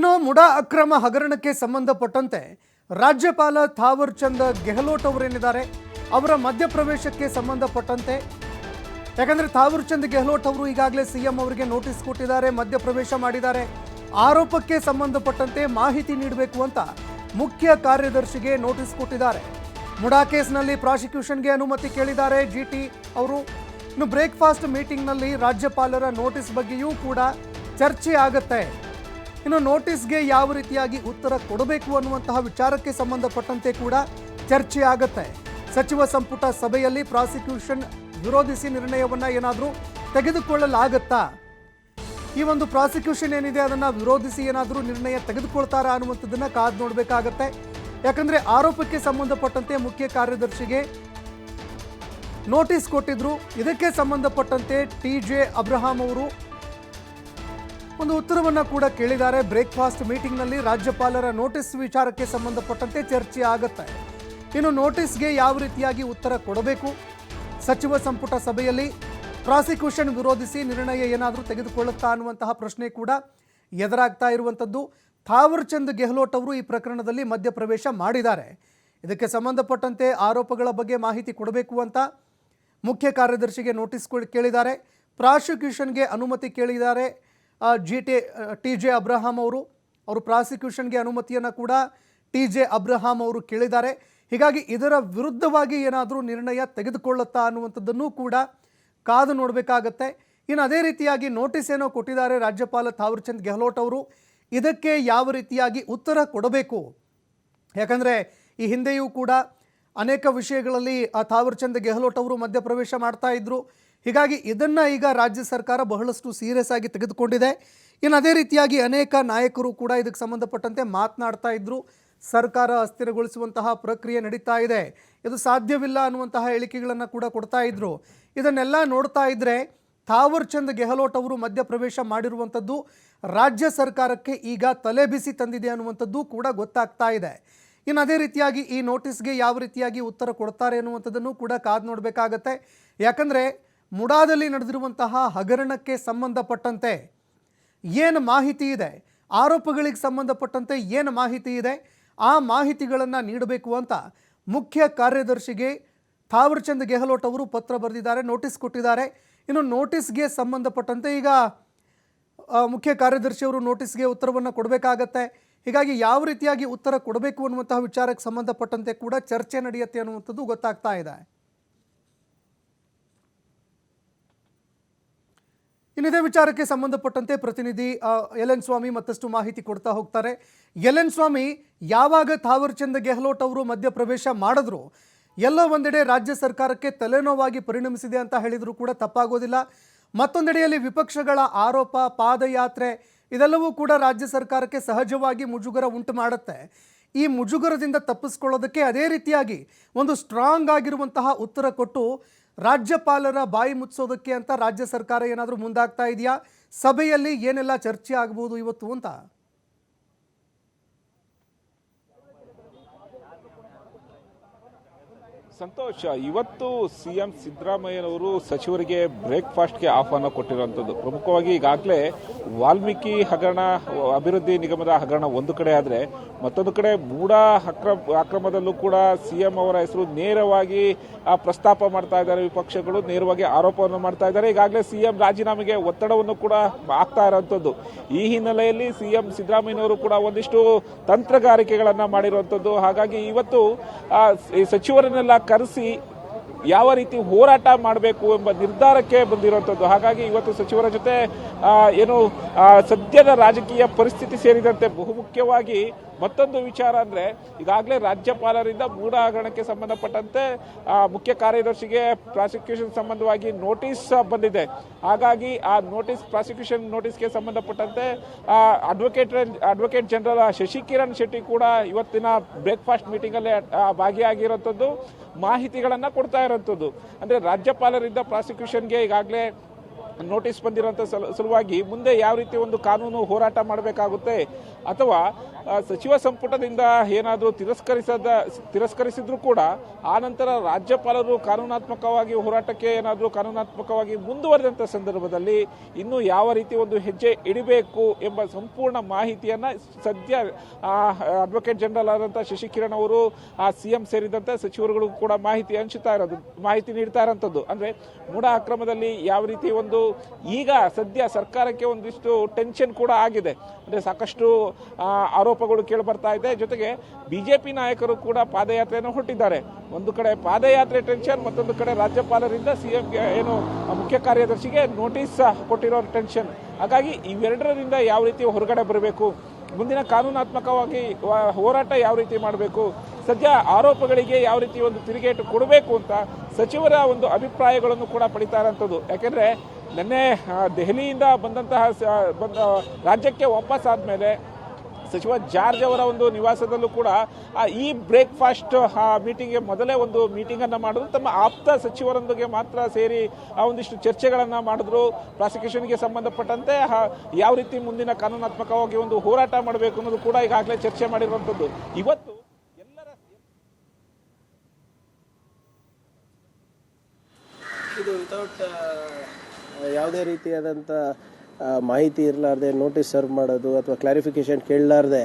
ಇನ್ನು ಮುಡಾ ಅಕ್ರಮ ಹಗರಣಕ್ಕೆ ಸಂಬಂಧಪಟ್ಟಂತೆ ರಾಜ್ಯಪಾಲ ಥಾವರ್ ಚಂದ್ ಗೆಹ್ಲೋಟ್ ಅವರೇನಿದ್ದಾರೆ ಅವರ ಮಧ್ಯಪ್ರವೇಶಕ್ಕೆ ಸಂಬಂಧಪಟ್ಟಂತೆ ಯಾಕಂದ್ರೆ ಥಾವರ್ ಚಂದ್ ಗೆಹ್ಲೋಟ್ ಅವರು ಈಗಾಗಲೇ ಸಿಎಂ ಅವರಿಗೆ ನೋಟಿಸ್ ಕೊಟ್ಟಿದ್ದಾರೆ, ಮಧ್ಯಪ್ರವೇಶ ಮಾಡಿದ್ದಾರೆ. ಆರೋಪಕ್ಕೆ ಸಂಬಂಧಪಟ್ಟಂತೆ ಮಾಹಿತಿ ನೀಡಬೇಕು ಅಂತ ಮುಖ್ಯ ಕಾರ್ಯದರ್ಶಿಗೆ ನೋಟಿಸ್ ಕೊಟ್ಟಿದ್ದಾರೆ. ಮುಡಾ ಕೇಸ್ನಲ್ಲಿ ಪ್ರಾಸಿಕ್ಯೂಷನ್ಗೆ ಅನುಮತಿ ಕೇಳಿದ್ದಾರೆ ಜಿಟಿ ಅವರು. ಇನ್ನು ಬ್ರೇಕ್ಫಾಸ್ಟ್ ಮೀಟಿಂಗ್ನಲ್ಲಿ ರಾಜ್ಯಪಾಲರ ನೋಟಿಸ್ ಬಗ್ಗೆಯೂ ಕೂಡ ಚರ್ಚೆ ಆಗುತ್ತೆ. ಇನ್ನು ನೋಟಿಸ್ಗೆ ಯಾವ ರೀತಿಯಾಗಿ ಉತ್ತರ ಕೊಡಬೇಕು ಅನ್ನುವಂತಹ ವಿಚಾರಕ್ಕೆ ಸಂಬಂಧಪಟ್ಟಂತೆ ಕೂಡ ಚರ್ಚೆ ಆಗುತ್ತೆ. ಸಚಿವ ಸಂಪುಟ ಸಭೆಯಲ್ಲಿ ಪ್ರಾಸಿಕ್ಯೂಷನ್ ವಿರೋಧಿಸಿ ನಿರ್ಣಯವನ್ನ ಏನಾದರೂ ತೆಗೆದುಕೊಳ್ಳಲಾಗತ್ತಾ? ಈ ಒಂದು ಪ್ರಾಸಿಕ್ಯೂಷನ್ ಏನಿದೆ ಅದನ್ನ ವಿರೋಧಿಸಿ ಏನಾದರೂ ನಿರ್ಣಯ ತೆಗೆದುಕೊಳ್ತಾರಾ ಅನ್ನುವಂಥದ್ದನ್ನ ಕಾದು ನೋಡಬೇಕಾಗತ್ತೆ. ಯಾಕಂದ್ರೆ ಆರೋಪಕ್ಕೆ ಸಂಬಂಧಪಟ್ಟಂತೆ ಮುಖ್ಯ ಕಾರ್ಯದರ್ಶಿಗೆ ನೋಟಿಸ್ ಕೊಟ್ಟಿದ್ರು. ಇದಕ್ಕೆ ಸಂಬಂಧಪಟ್ಟಂತೆ ಟಿ.ಜೆ. ಅಬ್ರಹಾಂ ಅವರು ಒಂದು ಉತ್ತರವನ್ನ ಕೂಡ ಕೇಳಿದ್ದಾರೆ. ಬ್ರೇಕ್ಫಾಸ್ಟ್ ಮೀಟಿಂಗ್ನಲ್ಲಿ ರಾಜ್ಯಪಾಲರ ನೋಟಿಸ್ ವಿಚಾರಕ್ಕೆ ಸಂಬಂಧಪಟ್ಟಂತೆ ಚರ್ಚೆ ಆಗುತ್ತೆ. ಇನ್ನು ನೋಟಿಸ್ಗೆ ಯಾವ ರೀತಿಯಾಗಿ ಉತ್ತರ ಕೊಡಬೇಕು, ಸಚಿವ ಸಂಪುಟ ಸಭೆಯಲ್ಲಿ ಪ್ರಾಸಿಕ್ಯೂಷನ್ ವಿರೋಧಿಸಿ ನಿರ್ಣಯ ಏನಾದರೂ ತೆಗೆದುಕೊಳ್ಳುತ್ತಾ ಅನ್ನುವಂತಹ ಪ್ರಶ್ನೆ ಕೂಡ ಎದುರಾಗ್ತಾ ಇರುವಂಥದ್ದು. ಥಾವರ್ ಚಂದ್ ಗೆಹ್ಲೋಟ್ ಅವರು ಈ ಪ್ರಕರಣದಲ್ಲಿ ಮಧ್ಯಪ್ರವೇಶ ಮಾಡಿದ್ದಾರೆ. ಇದಕ್ಕೆ ಸಂಬಂಧಪಟ್ಟಂತೆ ಆರೋಪಗಳ ಬಗ್ಗೆ ಮಾಹಿತಿ ಕೊಡಬೇಕು ಅಂತ ಮುಖ್ಯ ಕಾರ್ಯದರ್ಶಿಗೆ ನೋಟಿಸ್ ಕೇಳಿದ್ದಾರೆ. ಪ್ರಾಸಿಕ್ಯೂಷನ್ಗೆ ಅನುಮತಿ ಕೇಳಿದ್ದಾರೆ ಟಿ.ಜೆ. ಅಬ್ರಹಾಂ ಅವರು ಪ್ರಾಸಿಕ್ಯೂಷನ್ಗೆ ಅನುಮತಿಯನ್ನು ಕೂಡ ಟಿ.ಜೆ. ಅಬ್ರಹಾಂ ಅವರು ಕೇಳಿದ್ದಾರೆ. ಹೀಗಾಗಿ ಇದರ ವಿರುದ್ಧವಾಗಿ ಏನಾದರೂ ನಿರ್ಣಯ ತೆಗೆದುಕೊಳ್ಳುತ್ತಾ ಅನ್ನುವಂಥದ್ದನ್ನು ಕೂಡ ಕಾದು ನೋಡಬೇಕಾಗತ್ತೆ. ಇನ್ನು ಅದೇ ರೀತಿಯಾಗಿ ನೋಟಿಸ್ ಏನೋ ಕೊಟ್ಟಿದ್ದಾರೆ ರಾಜ್ಯಪಾಲ ಥಾವರ್ ಚಂದ್ ಗೆಹ್ಲೋಟ್ ಅವರು. ಇದಕ್ಕೆ ಯಾವ ರೀತಿಯಾಗಿ ಉತ್ತರ ಕೊಡಬೇಕು? ಯಾಕಂದರೆ ಈ ಹಿಂದೆಯೂ ಕೂಡ ಅನೇಕ ವಿಷಯಗಳಲ್ಲಿ ಥಾವರ್ ಚಂದ್ ಗೆಹ್ಲೋಟ್ ಅವರು ಮಧ್ಯಪ್ರವೇಶ ಮಾಡ್ತಾ ಇದ್ರು. ಹೀಗಾಗಿ ಇದನ್ನು ಈಗ ರಾಜ್ಯ ಸರ್ಕಾರ ಬಹಳಷ್ಟು ಸೀರಿಯಸ್ ಆಗಿ ತೆಗೆದುಕೊಂಡಿದೆ. ಇನ್ನು ಅದೇ ರೀತಿಯಾಗಿ ಅನೇಕ ನಾಯಕರು ಕೂಡ ಇದಕ್ಕೆ ಸಂಬಂಧಪಟ್ಟಂತೆ ಮಾತನಾಡ್ತಾ ಇದ್ರು. ಸರ್ಕಾರ ಅಸ್ಥಿರಗೊಳಿಸುವಂತಹ ಪ್ರಕ್ರಿಯೆ ನಡೀತಾ ಇದೆ, ಇದು ಸಾಧ್ಯವಿಲ್ಲ ಅನ್ನುವಂತಹ ಹೇಳಿಕೆಗಳನ್ನು ಕೂಡ ಕೊಡ್ತಾ ಇದ್ರು. ಇದನ್ನೆಲ್ಲ ನೋಡ್ತಾ ಇದ್ರೆ ಥಾವರ್ ಚಂದ್ ಗೆಹ್ಲೋಟ್ ಅವರು ಮಧ್ಯಪ್ರವೇಶ ಮಾಡಿರುವಂಥದ್ದು ರಾಜ್ಯ ಸರ್ಕಾರಕ್ಕೆ ಈಗ ತಲೆ ಬಿಸಿ ತಂದಿದೆ ಅನ್ನುವಂಥದ್ದು ಕೂಡ ಗೊತ್ತಾಗ್ತಾ ಇದೆ. ಇನ್ನು ಅದೇ ರೀತಿಯಾಗಿ ಈ ನೋಟಿಸ್ಗೆ ಯಾವ ರೀತಿಯಾಗಿ ಉತ್ತರ ಕೊಡ್ತಾರೆ ಅನ್ನುವಂಥದ್ದನ್ನು ಕೂಡ ಕಾದು ನೋಡಬೇಕಾಗತ್ತೆ. ಯಾಕಂದರೆ ಮುಡಾದಲ್ಲಿ ನಡೆದಿರುವಂತಹ ಹಗರಣಕ್ಕೆ ಸಂಬಂಧಪಟ್ಟಂತೆ ಏನು ಮಾಹಿತಿ ಇದೆ, ಆರೋಪಗಳಿಗೆ ಸಂಬಂಧಪಟ್ಟಂತೆ ಏನು ಮಾಹಿತಿ ಇದೆ, ಆ ಮಾಹಿತಿಗಳನ್ನು ನೀಡಬೇಕು ಅಂತ ಮುಖ್ಯ ಕಾರ್ಯದರ್ಶಿಗೆ ಥಾವರ್ ಚಂದ್ ಗೆಹ್ಲೋಟ್ ಅವರು ಪತ್ರ ಬರೆದಿದ್ದಾರೆ, ನೋಟಿಸ್ ಕೊಟ್ಟಿದ್ದಾರೆ. ಇನ್ನು ನೋಟಿಸ್ಗೆ ಸಂಬಂಧಪಟ್ಟಂತೆ ಈಗ ಮುಖ್ಯ ಕಾರ್ಯದರ್ಶಿಯವರು ನೋಟಿಸ್ಗೆ ಉತ್ತರವನ್ನು ಕೊಡಬೇಕಾಗತ್ತೆ. ಹೀಗಾಗಿ ಯಾವ ರೀತಿಯಾಗಿ ಉತ್ತರ ಕೊಡಬೇಕು ಅನ್ನುವಂತಹ ವಿಚಾರಕ್ಕೆ ಸಂಬಂಧಪಟ್ಟಂತೆ ಕೂಡ ಚರ್ಚೆ ನಡೆಯುತ್ತೆ ಅನ್ನುವಂಥದ್ದು ಗೊತ್ತಾಗ್ತಾ ಇದೆ. ಇನ್ನಿದೇ ವಿಚಾರಕ್ಕೆ ಸಂಬಂಧಪಟ್ಟಂತೆ ಪ್ರತಿನಿಧಿ ಎಲ್.ಎನ್. ಸ್ವಾಮಿ ಮತ್ತಷ್ಟು ಮಾಹಿತಿ ಕೊಡ್ತಾ ಹೋಗ್ತಾರೆ. ಎಲ್.ಎನ್. ಸ್ವಾಮಿ, ಯಾವಾಗ ಥಾವರ್ ಚಂದ್ ಗೆಹ್ಲೋಟ್ ಅವರು ಮಧ್ಯಪ್ರವೇಶ ಮಾಡಿದ್ರು ಎಲ್ಲೋ ಒಂದೆಡೆ ರಾಜ್ಯ ಸರ್ಕಾರಕ್ಕೆ ತಲೆನೋವಾಗಿ ಪರಿಣಮಿಸಿದೆ ಅಂತ ಹೇಳಿದರೂ ಕೂಡ ತಪ್ಪಾಗೋದಿಲ್ಲ. ಮತ್ತೊಂದೆಡೆಯಲ್ಲಿ ವಿಪಕ್ಷಗಳ ಆರೋಪ, ಪಾದಯಾತ್ರೆ ಇದೆಲ್ಲವೂ ಕೂಡ ರಾಜ್ಯ ಸರ್ಕಾರಕ್ಕೆ ಸಹಜವಾಗಿ ಮುಜುಗರ ಉಂಟು ಮಾಡುತ್ತೆ. ಈ ಮುಜುಗರದಿಂದ ತಪ್ಪಿಸ್ಕೊಳ್ಳೋದಕ್ಕೆ ಅದೇ ರೀತಿಯಾಗಿ ಒಂದು ಸ್ಟ್ರಾಂಗ್ ಆಗಿರುವಂತಹ ಉತ್ತರ ಕೊಟ್ಟು ರಾಜ್ಯಪಾಲರ ಬಾಯಿ ಮುಚ್ಚೋದಕ್ಕೆ ಅಂತ ರಾಜ್ಯ ಸರ್ಕಾರ ಏನಾದರೂ ಮುಂದಾಗ್ತಾ ಇದೆಯಾ? ಸಭೆಯಲ್ಲಿ ಏನೆಲ್ಲ ಚರ್ಚೆ ಆಗಬಹುದು ಇವತ್ತು ಅಂತ? ಸಂತೋಷ್, ಇವತ್ತು ಸಿಎಂ ಸಿದ್ದರಾಮಯ್ಯನವರು ಸಚಿವರಿಗೆ ಬ್ರೇಕ್ಫಾಸ್ಟ್ಗೆ ಆಹ್ವಾನ ಕೊಟ್ಟಿರುವಂಥದ್ದು. ಪ್ರಮುಖವಾಗಿ ಈಗಾಗಲೇ ವಾಲ್ಮೀಕಿ ಹಗರಣ, ಅಭಿವೃದ್ಧಿ ನಿಗಮದ ಹಗರಣ ಒಂದು ಕಡೆ ಆದರೆ, ಮತ್ತೊಂದು ಕಡೆ ಮೂಡಾ ಅಕ್ರಮದಲ್ಲೂ ಕೂಡ ಸಿಎಂ ಅವರ ಹೆಸರು ನೇರವಾಗಿ ಪ್ರಸ್ತಾಪ ಮಾಡ್ತಾ ಇದ್ದಾರೆ. ವಿಪಕ್ಷಗಳು ನೇರವಾಗಿ ಆರೋಪವನ್ನು ಮಾಡ್ತಾ ಇದ್ದಾರೆ. ಈಗಾಗಲೇ ಸಿಎಂ ರಾಜೀನಾಮೆಗೆ ಒತ್ತಡವನ್ನು ಕೂಡ ಆಗ್ತಾ ಇರುವಂಥದ್ದು. ಈ ಹಿನ್ನೆಲೆಯಲ್ಲಿ ಸಿಎಂ ಸಿದ್ದರಾಮಯ್ಯನವರು ಕೂಡ ಒಂದಿಷ್ಟು ತಂತ್ರಗಾರಿಕೆಗಳನ್ನು ಮಾಡಿರುವಂಥದ್ದು. ಹಾಗಾಗಿ ಇವತ್ತು ಈ ಸಚಿವರನ್ನೆಲ್ಲ ಕರೆಸಿ ಯಾವ ರೀತಿ ಹೋರಾಟ ಮಾಡಬೇಕು ಎಂಬ ನಿರ್ಧಾರಕ್ಕೆ ಬಂದಿರುವಂಥದ್ದು. ಹಾಗಾಗಿ ಇವತ್ತು ಸಚಿವರ ಜೊತೆ ಏನು ಸದ್ಯದ ರಾಜಕೀಯ ಪರಿಸ್ಥಿತಿ ಸೇರಿದಂತೆ ಬಹುಮುಖ್ಯವಾಗಿ ಮತ್ತೊಂದು ವಿಚಾರ ಅಂದರೆ, ಈಗಾಗಲೇ ರಾಜ್ಯಪಾಲರಿಂದ ಮೂಡಾ ಹಗರಣಕ್ಕೆ ಸಂಬಂಧಪಟ್ಟಂತೆ ಮುಖ್ಯ ಕಾರ್ಯದರ್ಶಿಗೆ ಪ್ರಾಸಿಕ್ಯೂಷನ್ ಸಂಬಂಧವಾಗಿ ನೋಟಿಸ್ ಬಂದಿದೆ. ಹಾಗಾಗಿ ಆ ಪ್ರಾಸಿಕ್ಯೂಷನ್ ನೋಟಿಸ್ಗೆ ಸಂಬಂಧಪಟ್ಟಂತೆ ಅಡ್ವೊಕೇಟ್ ಜನರಲ್ ಶಶಿಕಿರಣ್ ಶೆಟ್ಟಿ ಕೂಡ ಇವತ್ತಿನ ಬ್ರೇಕ್ಫಾಸ್ಟ್ ಮೀಟಿಂಗಲ್ಲಿ ಭಾಗಿಯಾಗಿರುವಂಥದ್ದು, ಮಾಹಿತಿಗಳನ್ನು ಕೊಡ್ತಾ ಇರುವಂಥದ್ದು. ಅಂದರೆ ರಾಜ್ಯಪಾಲರಿಂದ ಪ್ರಾಸಿಕ್ಯೂಷನ್ಗೆ ಈಗಾಗಲೇ ನೋಟಿಸ್ ಬಂದಿರೋಂಥ ಸಲುವಾಗಿ ಮುಂದೆ ಯಾವ ರೀತಿ ಒಂದು ಕಾನೂನು ಹೋರಾಟ ಮಾಡಬೇಕಾಗುತ್ತೆ ಅಥವಾ ಸಚಿವ ಸಂಪುಟದಿಂದ ಏನಾದರೂ ತಿರಸ್ಕರಿಸಿದ್ರು ಕೂಡ ಆ ನಂತರ ರಾಜ್ಯಪಾಲರು ಕಾನೂನಾತ್ಮಕವಾಗಿ ಹೋರಾಟಕ್ಕೆ ಏನಾದರೂ ಕಾನೂನಾತ್ಮಕವಾಗಿ ಮುಂದುವರೆದಂಥ ಸಂದರ್ಭದಲ್ಲಿ ಇನ್ನೂ ಯಾವ ರೀತಿ ಒಂದು ಹೆಜ್ಜೆ ಇಡಬೇಕು ಎಂಬ ಸಂಪೂರ್ಣ ಮಾಹಿತಿಯನ್ನು ಸದ್ಯ ಅಡ್ವೊಕೇಟ್ ಜನರಲ್ ಆದಂಥ ಶಶಿಕಿರಣ್ ಅವರು ಸಿಎಂ ಸೇರಿದಂತೆ ಸಚಿವರುಗಳು ಕೂಡ ಮಾಹಿತಿ ನೀಡ್ತಾ ಇರೋಂಥದ್ದು. ಅಂದರೆ ಮೂಡ ಅಕ್ರಮದಲ್ಲಿ ಯಾವ ರೀತಿ ಒಂದು ಈಗ ಸದ್ಯ ಸರ್ಕಾರಕ್ಕೆ ಒಂದಿಷ್ಟು ಟೆನ್ಷನ್ ಕೂಡ ಆಗಿದೆ. ಅಂದರೆ ಸಾಕಷ್ಟು ಆರೋಪಗಳು ಕೇಳಿ ಬರ್ತಾ ಇದೆ. ಜೊತೆಗೆ ಬಿಜೆಪಿ ನಾಯಕರು ಕೂಡ ಪಾದಯಾತ್ರೆಯನ್ನು ಹೊರಟಿದ್ದಾರೆ. ಒಂದು ಕಡೆ ಪಾದಯಾತ್ರೆ ಟೆನ್ಷನ್, ಮತ್ತೊಂದು ಕಡೆ ರಾಜ್ಯಪಾಲರಿಂದ ಸಿಎಂಗೆ ಏನು ಮುಖ್ಯ ಕಾರ್ಯದರ್ಶಿಗೆ ನೋಟಿಸ್ ಕೊಟ್ಟಿರೋ ಟೆನ್ಷನ್. ಹಾಗಾಗಿ ಇವೆರಡರಿಂದ ಯಾವ ರೀತಿ ಹೊರಗಡೆ ಬರಬೇಕು, ಮುಂದಿನ ಕಾನೂನಾತ್ಮಕವಾಗಿ ಹೋರಾಟ ಯಾವ ರೀತಿ ಮಾಡಬೇಕು, ಸದ್ಯ ಆರೋಪಗಳಿಗೆ ಯಾವ ರೀತಿ ಒಂದು ತಿರುಗೇಟು ಕೊಡಬೇಕು ಅಂತ ಸಚಿವರ ಒಂದು ಅಭಿಪ್ರಾಯಗಳನ್ನು ಕೂಡ ಪಡಿತಾ ಇರೋಂಥದ್ದು. ಯಾಕೆಂದರೆ ನಿನ್ನೆ ದೆಹಲಿಯಿಂದ ರಾಜ್ಯಕ್ಕೆ ವಾಪಸ್ ಆದಮೇಲೆ ಸಚಿವ ಜಾರ್ಜ್ ಅವರ ಒಂದು ನಿವಾಸದಲ್ಲೂ ಕೂಡ ಈ ಬ್ರೇಕ್ಫಾಸ್ಟ್ ಮೀಟಿಂಗ್ಗೆ ಮೊದಲೇ ಒಂದು ಮೀಟಿಂಗನ್ನು ಮಾಡಿದ್ರು. ತಮ್ಮ ಆಪ್ತ ಸಚಿವರೊಂದಿಗೆ ಮಾತ್ರ ಸೇರಿ ಒಂದಿಷ್ಟು ಚರ್ಚೆಗಳನ್ನು ಮಾಡಿದ್ರು. ಪ್ರಾಸಿಕ್ಯೂಷನ್ಗೆ ಸಂಬಂಧಪಟ್ಟಂತೆ ಯಾವ ರೀತಿ ಮುಂದಿನ ಕಾನೂನಾತ್ಮಕವಾಗಿ ಒಂದು ಹೋರಾಟ ಮಾಡಬೇಕು ಅನ್ನೋದು ಕೂಡ ಈಗಾಗಲೇ ಚರ್ಚೆ ಮಾಡಿರುವಂಥದ್ದು. ಇವತ್ತು ಇದು ವಿತೌಟ್ ಯಾವುದೇ ರೀತಿಯಾದಂಥ ಮಾಹಿತಿ ಇರಲಾರ್ದೆ ನೋಟಿಸ್ ಸರ್ವ್ ಮಾಡೋದು ಅಥವಾ ಕ್ಲಾರಿಫಿಕೇಶನ್ ಕೇಳಲಾರ್ದೆ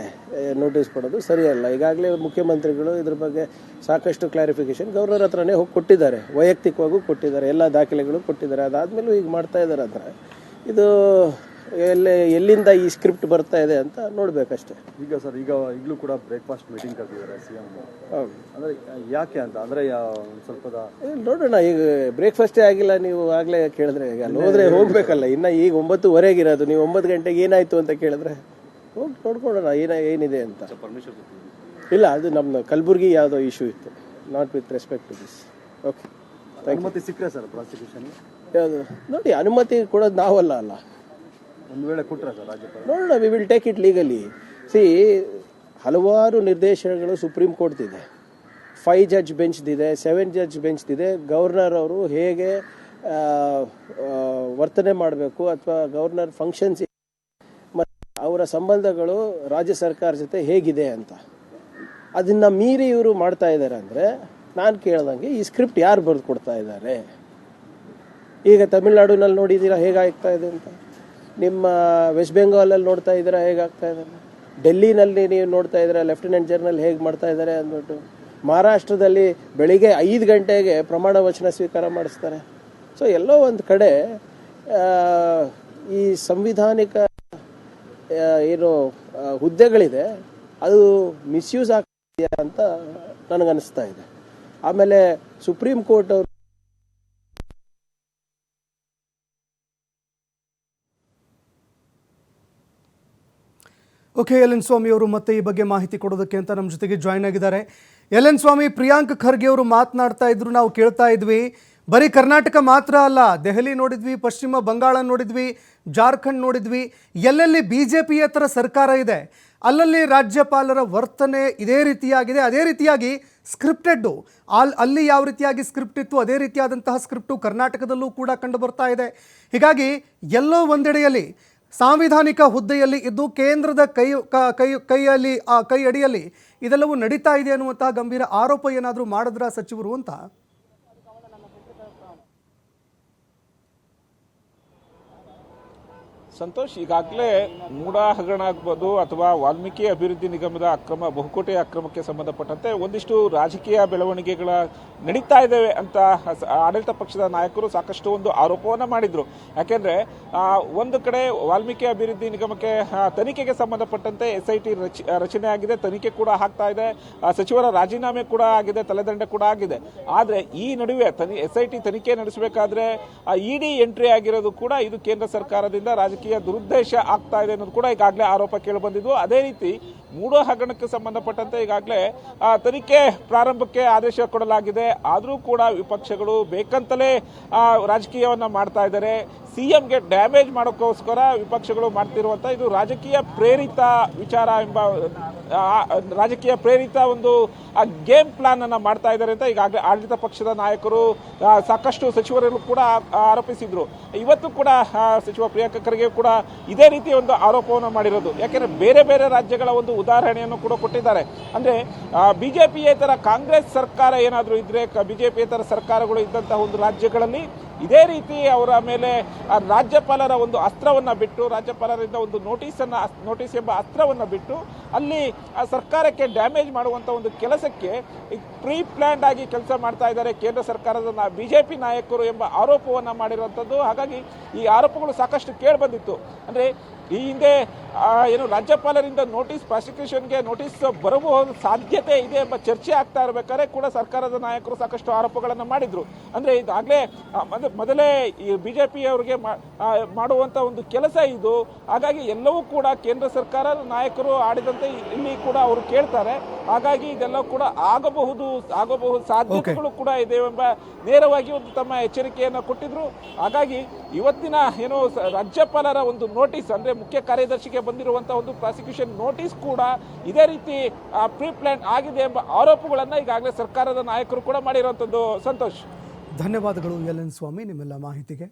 ನೋಟಿಸ್ ಕೊಡೋದು ಸರಿಯಲ್ಲ. ಈಗಾಗಲೇ ಮುಖ್ಯಮಂತ್ರಿಗಳು ಇದ್ರ ಬಗ್ಗೆ ಸಾಕಷ್ಟು ಕ್ಲಾರಿಫಿಕೇಶನ್ ಗವರ್ನರ್ ಹತ್ರನೇ ಹೋಗಿ ಕೊಟ್ಟಿದ್ದಾರೆ, ವೈಯಕ್ತಿಕವಾಗೂ ಕೊಟ್ಟಿದ್ದಾರೆ, ಎಲ್ಲ ದಾಖಲೆಗಳು ಕೊಟ್ಟಿದ್ದಾರೆ. ಅದಾದಮೇಲೂ ಈಗ ಮಾಡ್ತಾ ಇದ್ದಾರೆ. ಅಂದರೆ ಇದು ಎಲ್ಲಿಂದ ಈ ಸ್ಕ್ರಿಪ್ಟ್ ಬರ್ತಾ ಇದೆ ಅಂತ ನೋಡ್ಬೇಕಷ್ಟೇ. ಈಗಲೂ ಕೂಡ ಬ್ರೇಕ್ಫಾಸ್ಟ್ ಮೀಟಿಂಗ್ ಕರೆದಿದ್ದಾರೆ ಸಿಎಂ. ಹೌದು, ಅಂದ್ರೆ ಯಾಕೆ ಅಂತ ಅಂದ್ರೆ ಸ್ವಲ್ಪ ನೋಡೋಣ. ಈಗ ಬ್ರೇಕ್ಫಾಸ್ಟೇ ಆಗಿಲ್ಲ, ನೀವು ಆಗ್ಲೇ ಕೇಳಿದ್ರೆ ಈಗ ಅಲ್ಲಿ ಹೋದ್ರೆ ಹೋಗ್ಬೇಕಲ್ಲ. ಇನ್ನ ಈಗ 9:15 ಇರೋದು, ನೀವು 9 ಗಂಟೆಗೆ ಏನಾಯ್ತು ಅಂತ ಕೇಳಿದ್ರೆ ಹೋಗಿ ನೋಡ್ಕೊಳ್ಳೋಣ ಏನಿದೆ ಅಂತ. ಇಲ್ಲ, ಅದು ನಮ್ಮ ಕಲಬುರ್ಗಿ ಯಾವುದೋ ಇಶ್ಯೂ ಇತ್ತು, not with respect to this. Okay, ಅನುಮತಿ ಸಿಕ್ಕರೆ ಸರ್ ಪ್ರಾಸಿಕ್ಯೂಷನ್ ಯಾವುದು ನೋಡಿ, ಅನುಮತಿ ಕೊಡೋದು ನಾವಲ್ಲ ಅಲ್ಲ. ಒಂದು ವೇಳೆ ಕೊಟ್ಟರೆ ಸರ್ ರಾಜ್ಯಪಾಲ ನೋಡೋಣ, we will take it legally. ಹಲವಾರು ನಿರ್ದೇಶನಗಳು ಸುಪ್ರೀಂ ಕೋರ್ಟ್ದಿದೆ, 5 ಜಡ್ಜ್ ಬೆಂಚ್ದಿದೆ, 7 ಜಡ್ಜ್ ಬೆಂಚ್ದಿದೆ. ಗವರ್ನರ್ ಅವರು ಹೇಗೆ ವರ್ತನೆ ಮಾಡಬೇಕು ಅಥವಾ ಗವರ್ನರ್ ಫಂಕ್ಷನ್ಸ್ ಮತ್ತು ಅವರ ಸಂಬಂಧಗಳು ರಾಜ್ಯ ಸರ್ಕಾರ ಜೊತೆ ಹೇಗಿದೆ ಅಂತ ಅದನ್ನ ಮೀರಿ ಇವರು ಮಾಡ್ತಾ ಇದ್ದಾರೆ. ಅಂದರೆ ನಾನು ಕೇಳ್ದಂಗೆ ಈ ಸ್ಕ್ರಿಪ್ಟ್ ಯಾರು ಬರೆದು ಕೊಡ್ತಾ ಇದ್ದಾರೆ? ಈಗ ತಮಿಳ್ನಾಡಿನಲ್ಲಿ ನೋಡಿದ್ದೀರಾ ಹೇಗಾಗ್ತಾ ಇದೆ ಅಂತ, ನಿಮ್ಮ ವೆಸ್ಟ್ ಬೆಂಗಾಲಲ್ಲಿ ನೋಡ್ತಾ ಇದ್ದೀರಾ ಹೇಗಾಗ್ತಾ ಇದೆ, ಡೆಲ್ಲಿನಲ್ಲಿ ನೀವು ನೋಡ್ತಾ ಇದ್ದೀರಾ ಲೆಫ್ಟಿನೆಂಟ್ ಜನರಲ್ ಹೇಗೆ ಮಾಡ್ತಾ ಇದ್ದಾರೆ ಅಂದ್ಬಿಟ್ಟು. ಮಹಾರಾಷ್ಟ್ರದಲ್ಲಿ ಬೆಳಿಗ್ಗೆ 5 ಗಂಟೆಗೆ ಪ್ರಮಾಣ ವಚನ ಸ್ವೀಕಾರ ಮಾಡಿಸ್ತಾರೆ. ಸೊ ಎಲ್ಲೋ ಒಂದು ಕಡೆ ಈ ಸಂವಿಧಾನಿಕ ಏನು ಹುದ್ದೆಗಳಿದೆ ಅದು ಮಿಸ್ಯೂಸ್ ಆಗ್ತಿದೆಯಾ ಅಂತ ನನಗನ್ನಿಸ್ತಾ ಇದೆ. ಆಮೇಲೆ ಸುಪ್ರೀಂ ಕೋರ್ಟ್ ಅವರು ಓಕೆ, ಎಲ್.ಎನ್. ಸ್ವಾಮಿ ಅವರು ಮತ್ತೆ ಈ ಬಗ್ಗೆ ಮಾಹಿತಿ ಕೊಡೋದಕ್ಕೆ ಅಂತ ನಮ್ಮ ಜೊತೆಗೆ ಜಾಯ್ನ್ ಆಗಿದ್ದಾರೆ. ಎಲ್.ಎನ್. ಸ್ವಾಮಿ, ಪ್ರಿಯಾಂಕ್ ಖರ್ಗೆ ಅವರು ಮಾತನಾಡ್ತಾ ಇದ್ರು, ನಾವು ಕೇಳ್ತಾ ಇದ್ವಿ. ಬರೀ ಕರ್ನಾಟಕ ಮಾತ್ರ ಅಲ್ಲ, ದೆಹಲಿ ನೋಡಿದ್ವಿ, ಪಶ್ಚಿಮ ಬಂಗಾಳ ನೋಡಿದ್ವಿ, ಜಾರ್ಖಂಡ್ ನೋಡಿದ್ವಿ. ಎಲ್ಲೆಲ್ಲಿ BJP-ಯೇತರ ಸರ್ಕಾರ ಇದೆ ಅಲ್ಲಲ್ಲಿ ರಾಜ್ಯಪಾಲರ ವರ್ತನೆ ಇದೇ ರೀತಿಯಾಗಿದೆ. ಅದೇ ರೀತಿಯಾಗಿ ಸ್ಕ್ರಿಪ್ಟೆಡ್ಡು ಅಲ್ಲಿ ಯಾವ ರೀತಿಯಾಗಿ ಸ್ಕ್ರಿಪ್ಟ್ ಇತ್ತು ಅದೇ ರೀತಿಯಾದಂತಹ ಸ್ಕ್ರಿಪ್ಟು ಕರ್ನಾಟಕದಲ್ಲೂ ಕೂಡ ಕಂಡು ಬರ್ತಾ ಇದೆ. ಹೀಗಾಗಿ ಎಲ್ಲೋ ಒಂದೆಡೆಯಲ್ಲಿ ಸಾಂವಿಧಾನಿಕ ಹುದ್ದೆಯಲ್ಲಿ ಇದ್ದು ಕೇಂದ್ರದ ಕೈ ಅಡಿಯಲ್ಲಿ ಇದೆಲ್ಲವೂ ನಡೀತಾ ಇದೆ ಅನ್ನುವಂತಹ ಗಂಭೀರ ಆರೋಪ ಏನಾದರೂ ಮಾಡಿದ್ರ ಸಚಿವರು ಅಂತ? ಸಂತೋಷ್, ಈಗಾಗಲೇ ಮೂಡ ಹಗರಣ ಆಗ್ಬೋದು ಅಥವಾ ವಾಲ್ಮೀಕಿ ಅಭಿವೃದ್ಧಿ ನಿಗಮದ ಬಹುಕೋಟೆ ಅಕ್ರಮಕ್ಕೆ ಸಂಬಂಧಪಟ್ಟಂತೆ ಒಂದಿಷ್ಟು ರಾಜಕೀಯ ಬೆಳವಣಿಗೆಗಳ ನಡೀತಾ ಇದ್ದಾವೆ ಅಂತ ಆಡಳಿತ ಪಕ್ಷದ ನಾಯಕರು ಸಾಕಷ್ಟು ಒಂದು ಆರೋಪವನ್ನು ಮಾಡಿದ್ರು. ಯಾಕೆಂದ್ರೆ ಒಂದು ಕಡೆ ವಾಲ್ಮೀಕಿ ಅಭಿವೃದ್ಧಿ ನಿಗಮಕ್ಕೆ ತನಿಖೆಗೆ ಸಂಬಂಧಪಟ್ಟಂತೆ SIT ರಚನೆ ಆಗಿದೆ, ತನಿಖೆ ಕೂಡ ಆಗ್ತಾ ಇದೆ, ಸಚಿವರ ರಾಜೀನಾಮೆ ಕೂಡ ಆಗಿದೆ, ತಲೆದಂಡೆ ಕೂಡ ಆಗಿದೆ. ಆದರೆ ಈ ನಡುವೆ SIT ತನಿಖೆ ನಡೆಸಬೇಕಾದ್ರೆ ED ಎಂಟ್ರಿ ಆಗಿರೋದು ಕೂಡ ಇದು ಕೇಂದ್ರ ಸರ್ಕಾರದಿಂದ ರಾಜಕೀಯ ದುರುದ್ದೇಶ ಆಗ್ತಾ ಇದೆ ಅನ್ನೋದು ಕೂಡ ಈಗಾಗಲೇ ಆರೋಪ ಕೇಳಿ ಬಂದಿದ್ದು. ಅದೇ ರೀತಿ ಮೂಡ ಹಗರಣಕ್ಕೆ ಸಂಬಂಧಪಟ್ಟಂತೆ ಈಗಾಗಲೇ ತನಿಖೆ ಪ್ರಾರಂಭಕ್ಕೆ ಆದೇಶ ಕೊಡಲಾಗಿದೆ. ಆದರೂ ಕೂಡ ವಿಪಕ್ಷಗಳು ಬೇಕಂತಲೇ ರಾಜಕೀಯವನ್ನ ಮಾಡ್ತಾ ಇದ್ದಾರೆ. ಸಿಎಂಗೆ ಡ್ಯಾಮೇಜ್ ಮಾಡೋಕ್ಕೋಸ್ಕರ ವಿಪಕ್ಷಗಳು ಮಾಡ್ತಿರುವಂಥ ಇದು ರಾಜಕೀಯ ಪ್ರೇರಿತ ವಿಚಾರ ಎಂಬ ರಾಜಕೀಯ ಪ್ರೇರಿತ ಒಂದು ಗೇಮ್ ಪ್ಲಾನ್ ಅನ್ನ ಮಾಡ್ತಾ ಇದ್ದಾರೆ ಅಂತ ಈಗಾಗಲೇ ಆಡಳಿತ ಪಕ್ಷದ ನಾಯಕರು ಸಾಕಷ್ಟು ಸಚಿವರು ಕೂಡ ಆರೋಪಿಸಿದ್ರು. ಇವತ್ತು ಕೂಡ ಸಚಿವ ಪ್ರಿಯಾಂಕ ಖರ್ಗೆ ಕೂಡ ಇದೇ ರೀತಿಯ ಒಂದು ಆರೋಪವನ್ನು ಮಾಡಿರೋದು. ಯಾಕೆಂದ್ರೆ ಬೇರೆ ಬೇರೆ ರಾಜ್ಯಗಳ ಒಂದು ಉದಾಹರಣೆಯನ್ನು ಕೂಡ ಕೊಟ್ಟಿದ್ದಾರೆ. ಅಂದ್ರೆ ಬಿಜೆಪಿಯೇತರ ಕಾಂಗ್ರೆಸ್ ಸರ್ಕಾರ ಏನಾದರೂ ಇದ್ರೆ, ಬಿಜೆಪಿಯೇತರ ಸರ್ಕಾರಗಳು ಇದ್ದಂತಹ ಒಂದು ರಾಜ್ಯಗಳಲ್ಲಿ ಇದೇ ರೀತಿ ಅವರ ಮೇಲೆ ರಾಜ್ಯಪಾಲರ ಒಂದು ಅಸ್ತ್ರವನ್ನ ಬಿಟ್ಟು, ರಾಜ್ಯಪಾಲರಿಂದ ಒಂದು ನೋಟಿಸ್ ಎಂಬ ಅಸ್ತ್ರವನ್ನ ಬಿಟ್ಟು ಅಲ್ಲಿ ಆ ಸರ್ಕಾರಕ್ಕೆ ಡ್ಯಾಮೇಜ್ ಮಾಡುವಂತ ಒಂದು ಕೆಲಸಕ್ಕೆ ಪ್ರೀ ಪ್ಲಾನ್ಡ್ ಆಗಿ ಕೆಲಸ ಮಾಡ್ತಾ ಇದ್ದಾರೆ ಕೇಂದ್ರ ಸರ್ಕಾರದ ಬಿಜೆಪಿ ನಾಯಕರು ಎಂಬ ಆರೋಪವನ್ನ ಮಾಡಿರುವಂಥದ್ದು. ಹಾಗಾಗಿ ಈ ಆರೋಪಗಳು ಸಾಕಷ್ಟು ಕೇಳಿ ಬಂದಿತ್ತು. ಅಂದ್ರೆ ಈ ಹಿಂದೆ ಏನು ರಾಜ್ಯಪಾಲರಿಂದ ಪ್ರಾಸಿಕ್ಯೂಷನ್ಗೆ ನೋಟಿಸ್ ಬರಬಹುದು ಸಾಧ್ಯತೆ ಇದೆ ಎಂಬ ಚರ್ಚೆ ಆಗ್ತಾ ಇರಬೇಕಾದ್ರೆ ಕೂಡ ಸರ್ಕಾರದ ನಾಯಕರು ಸಾಕಷ್ಟು ಆರೋಪಗಳನ್ನು ಮಾಡಿದ್ರು. ಅಂದ್ರೆ ಇದಾಗಲೇ ಮೊದಲೇ ಈ ಬಿಜೆಪಿ ಅವರಿಗೆ ಮಾಡುವಂತ ಒಂದು ಕೆಲಸ ಇದು. ಹಾಗಾಗಿ ಎಲ್ಲವೂ ಕೂಡ ಕೇಂದ್ರ ಸರ್ಕಾರ ನಾಯಕರು ಆಡಿದಂತೆ ಇಲ್ಲಿ ಕೂಡ ಅವರು ಕೇಳ್ತಾರೆ. ಹಾಗಾಗಿ ಇದೆಲ್ಲ ಕೂಡ ಆಗಬಹುದು ಸಾಧ್ಯತೆಗಳು ಕೂಡ ಇದೆ ಎಂಬ ನೇರವಾಗಿ ಒಂದು ತಮ್ಮ ಎಚ್ಚರಿಕೆಯನ್ನು ಕೊಟ್ಟಿದ್ರು. ಹಾಗಾಗಿ ಇವತ್ತಿನ ಏನು ರಾಜ್ಯಪಾಲರ ಒಂದು ನೋಟಿಸ್, ಅಂದ್ರೆ ಮುಖ್ಯ ಕಾರ್ಯದರ್ಶಿಗೆ ಬಂದಿರುವಂತಹ ಒಂದು ಪ್ರಾಸಿಕ್ಯೂಷನ್ ನೋಟಿಸ್ ಕೂಡ ಇದೇ ರೀತಿ ಪ್ರೀ ಪ್ಲಾನ್ ಆಗಿದೆ ಎಂಬ ಆರೋಪಗಳನ್ನ ಈಗಾಗಲೇ ಸರ್ಕಾರದ ನಾಯಕರು ಕೂಡ ಮಾಡಿರುವಂತದ್ದು. ಸಂತೋಷ್, ಧನ್ಯವಾದಗಳು ಎಲ್ ಎನ್ ಸ್ವಾಮಿ ನಿಮ್ಮೆಲ್ಲ ಮಾಹಿತಿಗೆ.